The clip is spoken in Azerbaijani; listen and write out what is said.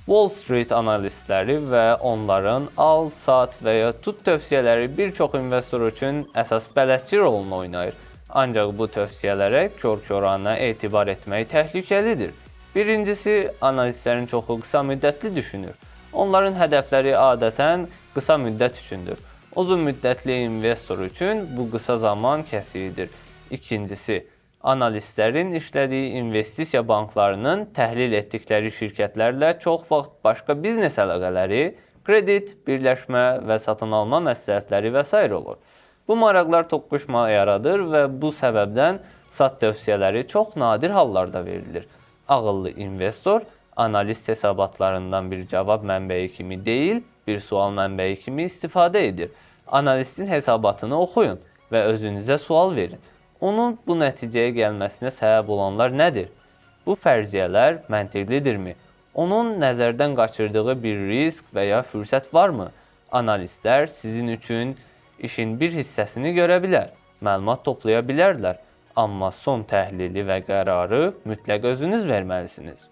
Wall Street analistləri və onların al, sat və ya tut tövsiyələri bir çox investor üçün əsas bələdçi rolunu oynayır. Ancaq bu tövsiyələrə kör-körənə etibar etmək təhlükəlidir. Birincisi, analistlərin çoxu qısa müddətli düşünür. Onların hədəfləri adətən qısa müddət üçündür. Uzun müddətli investor üçün bu qısa zaman kəsiyidir. İkincisi, analistlərin işlədiyi investisiya banklarının təhlil etdikləri şirkətlərlə çox vaxt başqa biznes əlaqələri, kredit, birləşmə və satın alma məsləhətləri və s. olur. Bu maraqlar toqquşma yaradır və bu səbəbdən sat tövsiyələri çox nadir hallarda verilir. Ağıllı investor analist hesabatlarından bir cavab mənbəyi kimi deyil, bir sual mənbəyi kimi istifadə edir. Analistin hesabatını oxuyun və özünüzə sual verin. Onun bu nəticəyə gəlməsinə səbəb olanlar nədir? Bu fərziyyələr məntiqlidirmi? Onun nəzərdən qaçırdığı bir risk və ya fürsət varmı? Analistlər sizin üçün işin bir hissəsini görə bilər, məlumat toplaya bilərlər, amma son təhlili və qərarı mütləq özünüz verməlisiniz.